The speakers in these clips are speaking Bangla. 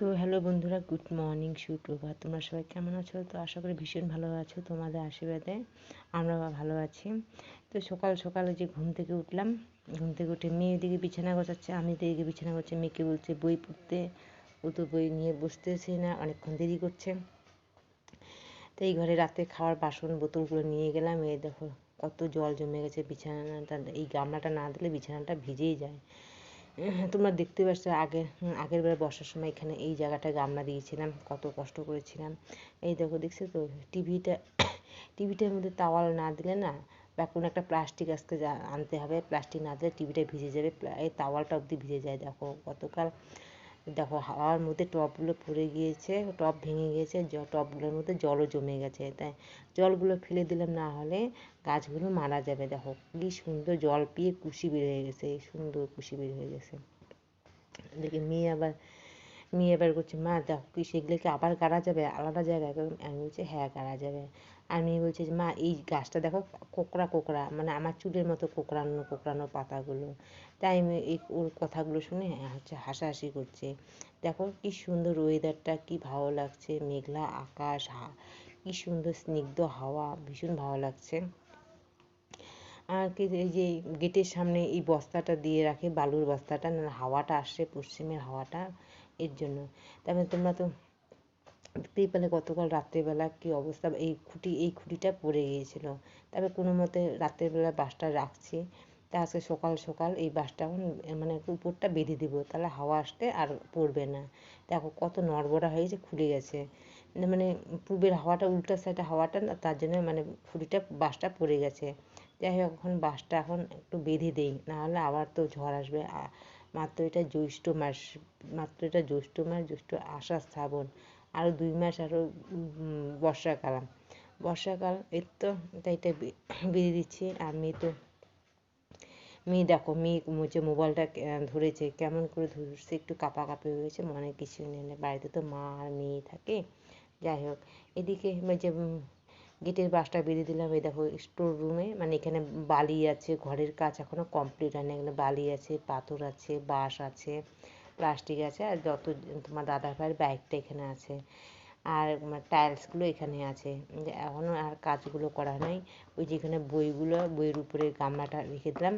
তো হ্যালো বন্ধুরা, গুড মর্নিং, সুপ্রভাত। তোমরা সবাই কেমন আছো? তো আশা করি ভীষণ ভালো আছো। তোমাদের আশীর্বাদে আমরা ভালো আছি। তো সকাল সকালে যে ঘুম থেকে উঠলাম, ঘুম থেকে উঠে মেয়ে দিকে বিছানা গোছাচ্ছে, আমি দিকে বিছানা গোছাচ্ছি। মেয়েকে বলছে বই পড়তে, ও তো বই নিয়ে বসতেছে না, অনেকক্ষণ দেরি করছে। তো এই ঘরে রাতে খাওয়ার বাসন বোতলগুলো নিয়ে গেলাম। এই দেখো কত জল জমে গেছে বিছানাটা, এই গামলাটা না দিলে বিছানাটা ভিজেই যায়। তোমরা দেখতে পাচ্ছ আগের বার বর্ষার সময় এখানে এই জায়গাটায় গামলা দিয়েছিলাম, কত কষ্ট করেছিলাম। এই দেখো, দেখছো তো টিভিটার মধ্যে তাওয়াল না দিলে না, বা কোনো একটা প্লাস্টিক আজকে আনতে হবে, প্লাস্টিক না দিলে টিভিটা ভিজে যাবে, এই তাওয়ালটা অবধি ভিজে যায়। দেখো গতকাল, দেখো হাওয়ার মধ্যে টবগুলো পড়ে গিয়েছে, টব ভেঙে গিয়েছে, টবগুলোর মধ্যে জলও জমে গেছে। তাই জলগুলো ফেলে দিলাম, না হলে গাছগুলো মারা যাবে। দেখো কি সুন্দর জল পেয়ে কুশি বের হয়ে গেছে, সুন্দর কুশি বের হয়ে গেছে। দেখি মেয়ে আবার করছে, মা দেখো কি সেগুলোকে আবার গাড়া যাবে আলাদা জায়গায়? আমি বলছি হ্যাঁ গাড়া যাবে। আর মেয়ে বলছে যে মা এই গাছটা দেখো কোকড়া কোকড়া, মানে আমার চুলের মতো কোকড়ানো কোকড়ানো পাতাগুলো। তাই আমি এই ওর কথাগুলো শুনে হাসাহাসি করছে। দেখো কি সুন্দর ওয়েদারটা, কি ভালো লাগছে, মেঘলা আকাশ, কি সুন্দর স্নিগ্ধ হাওয়া, ভীষণ ভালো লাগছে। আর কি এই যে গেটের সামনে এই বস্তাটা দিয়ে রাখে, বালুর বস্তাটা, না হাওয়াটা আসছে, পশ্চিমের হাওয়াটা, এর জন্য। তারপরে তোমরা তো দেখতেই পেলে গতকাল রাত্রেবেলা কী অবস্থা, এই খুঁটিটা পড়ে গিয়েছিল। তারপরে কোনো মতে রাত্রেবেলা বাসটা রাখছি। তা আজকে সকাল সকাল এই বাসটা এখন মানে উপরটা বেঁধে দিব, তাহলে হাওয়া আসতে আর পড়বে না। দেখো কত নড়বড়া হয়েছে, খুলে গেছে, মানে পূবের হাওয়াটা, উল্টা সাইডে হাওয়াটা না, তার জন্য মানে বাসটা পড়ে গেছে। যাই হোক, এখন বাসটা এখন একটু বেঁধে দেই, নাহলে আবার তো ঝড় আসবে। মাত্র এটা জ্যৈষ্ঠ মাস, জ্যৈষ্ঠ আষাঢ় শ্রাবণ, আরও 2 মাস, আরও বর্ষাকাল এর তো। তাই এটা বেঁধে দিচ্ছি। আর মেয়ে দেখো, মেয়ে যে মোবাইলটা ধরেছে, কেমন করে ধরছে, একটু কাঁপাকাঁপি হয়েছে, মনে কিছু নেই। বাড়িতে তো মা আর মেয়ে থাকে। যাই হোক, এদিকে যে গেটের বাসটা বেঁধে দিলাম। এই দেখো স্টোর রুমে, মানে এখানে বালি আছে, ঘরের কাজ এখনও কমপ্লিট হয়নি। এখানে বালি আছে, পাথর আছে, বাঁশ আছে, প্লাস্টিক আছে, আর যত তোমার দাদার ভাইয়ের বাইকটা এখানে আছে, আর টাইলসগুলো এখানে আছে। এখনও আর কাজগুলো করা নাই। ওই যেখানে বইয়ের উপরে গামলাটা রেখে দিলাম,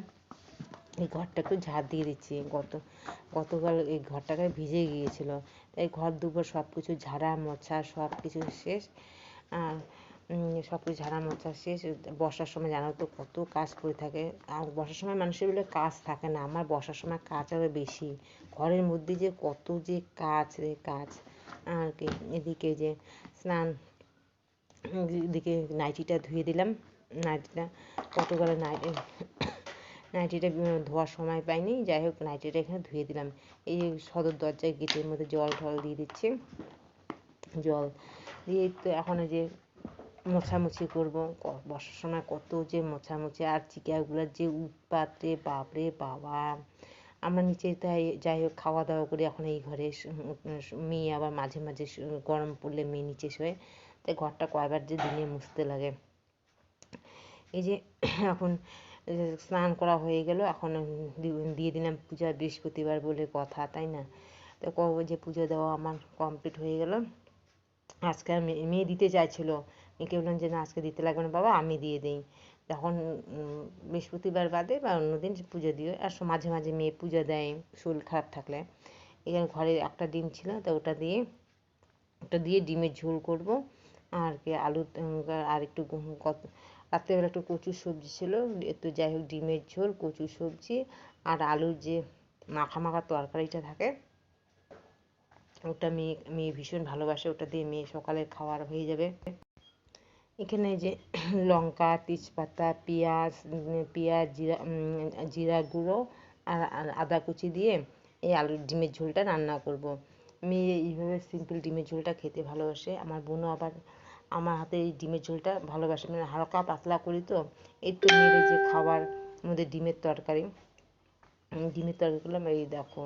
এই ঘরটা একটু ঝাড় দিয়ে দিচ্ছি। গতকাল এই ঘরটাকে ভিজে গিয়েছিল, তাই ঘর দুপুর সব কিছু ঝাড়া মোছা সব কিছু শেষ। আর সব কিছু ঝাড়া মোছা শেষ। বর্ষার সময় জানো তো কত কাজ পড়ে থাকে। আর বর্ষার সময় মানুষের বলে কাজ থাকে না, আমার বর্ষার সময় কাজ আরও বেশি। ঘরের মধ্যে যে কত যে কাজ। আর কি এদিকে যে স্নান, এদিকে নাইটিটা ধুয়ে দিলাম। নাইটিটা গতকালের নাইটিটা ধোয়ার সময় পাইনি। যাই হোক, নাইটিটা এখানে ধুয়ে দিলাম। এই সদর দরজায় গেটের মধ্যে জল ঠল দিয়ে দিচ্ছি। জল দিয়ে তো এখন যে মোছামুছি করবো। বর্ষার সময় কত যে মোছামুছি, আর চিকাগুলোর যে উৎপাত রে বাপরে বাবা। আমরা নিচে তাই, যাই হোক খাওয়া দাওয়া করি এখন এই ঘরে। মেয়ে আবার মাঝে মাঝে গরম পড়লে মেয়ে নিচে শোয়, তাই ঘরটা কয়বার যে দিনে মুছতে লাগে। এই যে এখন স্নান করা হয়ে গেল, এখন দিয়ে দিলাম পূজা, বৃহস্পতিবার বলে কথা, তাই না? তো কবে যে পুজো দেওয়া আমার কমপ্লিট হয়ে গেল। আজকে আর মেয়ে দিতে চাইছিল, মেয়েকে বললাম যে না আজকে দিতে লাগবে না বাবা, আমি দিয়ে দিই। তখন বৃহস্পতিবার বাদে বা অন্যদিন পুজো দিও। আর মাঝে মাঝে মেয়ে পুজো দেয় শরীর খারাপ থাকলে। এখানে ঘরে একটা ডিম ছিল, তো ওটা দিয়ে ডিমের ঝোল করব। আর কি আলু, আর একটু রাত্রেবেলা একটু কচুর সবজি ছিল, তো যাই হোক ডিমের ঝোল, কচুর সবজি, আর আলুর যে মাখা মাখা তরকারিটা থাকে, ওটা মেয়ে ভীষণ ভালোবাসে, ওটা দিয়ে মেয়ে সকালের খাওয়ার হয়ে যাবে। এখানে যে লঙ্কা, তেজপাতা, পেঁয়াজ, জিরা গুঁড়ো আর আদা কুচি দিয়ে এই আলুর ডিমের ঝোলটা রান্না করব। মেয়ে এইভাবে সিম্পল ডিমের ঝোলটা খেতে ভালোবাসে। আমার বোনও আবার আমার হাতে এই ডিমের ঝোলটা ভালোবাসে, মানে হালকা পাতলা করি তো। এই তো মেয়ের যে খাবার মধ্যে ডিমের তরকারি করলাম। এই দেখো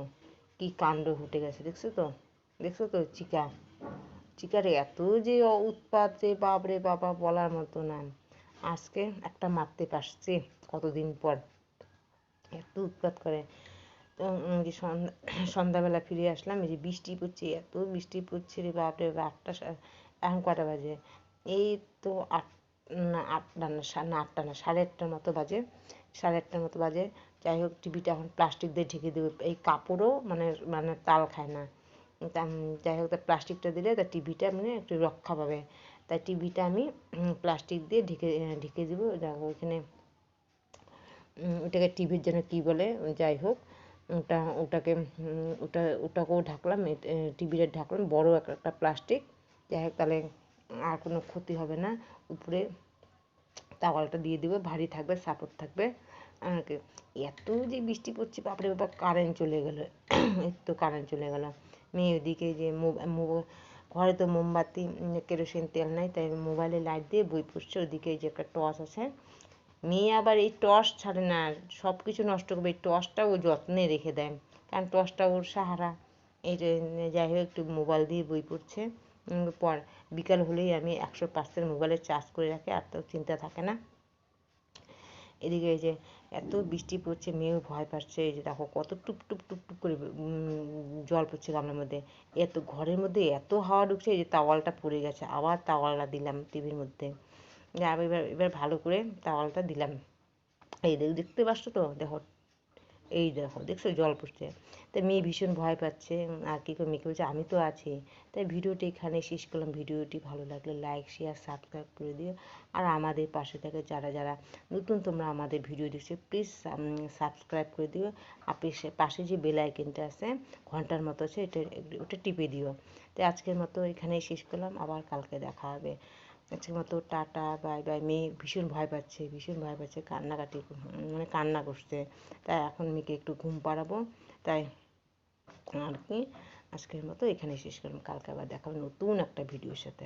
কি কাণ্ড ঘটে গেছে, দেখছো তো চিকারে এত যে উৎপাত যে বাপরে বাবা, বলার মতো না। আজকে একটা মারতে পারছে কতদিন পর, এত উৎপাত করে। যে সন্ধ্যাবেলা ফিরে আসলাম, এই যে বৃষ্টি পড়ছে, এত বৃষ্টি পড়ছে রে বাপরে বাপ। এখন কটা বাজে? এই তো আটটা না আটটা না, 8:30টার মতো বাজে, 8:30টার মতো বাজে। যাই হোক, টিভিটা এখন প্লাস্টিক দিয়ে ঢেকে দেবো, এই কাপড়ও মানে মানে তাল খায় না। যাই হোক, তা প্লাস্টিকটা দিলে তা টিভিটা মানে একটু রক্ষা পাবে। তাই টিভিটা আমি প্লাস্টিক দিয়ে ঢেকে ঢেকে দেবো। দেখো ওইখানে ওটাকে টিভির জন্য কী বলে, যাই হোক, ওটাকেও ঢাকলাম, টিভিটা ঢাকলাম বড় একটা প্লাস্টিক। যাই হোক, তাহলে আর কোনো ক্ষতি হবে না। উপরে তাওয়ালটা দিয়ে দেবো, ভারী থাকবে, সাপোর্ট থাকবে। আর কি, এত যে বৃষ্টি পড়ছে বাপরে বাবা, কারেন্ট চলে গেলো। এই তো কারেন্ট চলে গেল। মেয়ে ওদিকে যে ঘরে তো মোমবাতি কেরোসিন তেল নাই, তাই মোবাইলে লাইট দিয়ে বই পড়ছে। ওদিকে যে একটা টর্চ আছে, মেয়ে আবার এই টর্চ ছাড়ে না, সব কিছু নষ্ট করবে, এই টর্চটা ও যত্নে রেখে দেয়, কারণ টর্চটা ওর সাহারা। এই যে যাই হোক, একটু মোবাইল দিয়ে বই পড়ছে। পর বিকাল হলেই আমি 100% মোবাইলে চার্জ করে রাখি, আর তো চিন্তা থাকে না। এদিকে এই যে এত বৃষ্টি পড়ছে, মেয়েও ভয় পাচ্ছে। এই যে দেখো কত টুপ টুপ টুপ টুপ করে জল পড়ছে গামলার মধ্যে। এত ঘরের মধ্যে এত হাওয়া ঢুকছে, এই যে তাওয়ালটা পড়ে গেছে, আবার তাওয়ালটা দিলাম টিভির মধ্যে। এবার এবার ভালো করে তাওয়ালটা দিলাম। এই দেখতে পাচ্ছ তো, দেখো, এই দেখো, দেখছো জল পড়ছে। তাই মেয়ে ভীষণ ভয় পাচ্ছে। আর কী করে, মেয়েকে বলছে আমি তো আছি। তাই ভিডিওটি এখানে শেষ করলাম। ভিডিওটি ভালো লাগলে লাইক শেয়ার সাবস্ক্রাইব করে দিও। আর আমাদের পাশে থেকে যারা যারা নতুন তোমরা আমাদের ভিডিও দেখছো, প্লিজ সাবস্ক্রাইব করে দিও। আর পাশে যে বেল আইকনটা আছে, ঘন্টার মতো আছে, ওটা টিপে দিও। তাই আজকের মতো এখানেই শেষ করলাম, আবার কালকে দেখা হবে। আজকের মতো টাটা, বাই বাই। মেয়ে ভীষণ ভয় পাচ্ছে, ভীষণ ভয় পাচ্ছে, কান্নাকাটি মানে কান্না করছে। তাই এখন মেয়েকে একটু ঘুম পাড়াবো। তাই আর কি, আজকের মতো এখানে শেষ করলাম, কালকে আবার দেখা হবে নতুন একটা ভিডিওর সাথে।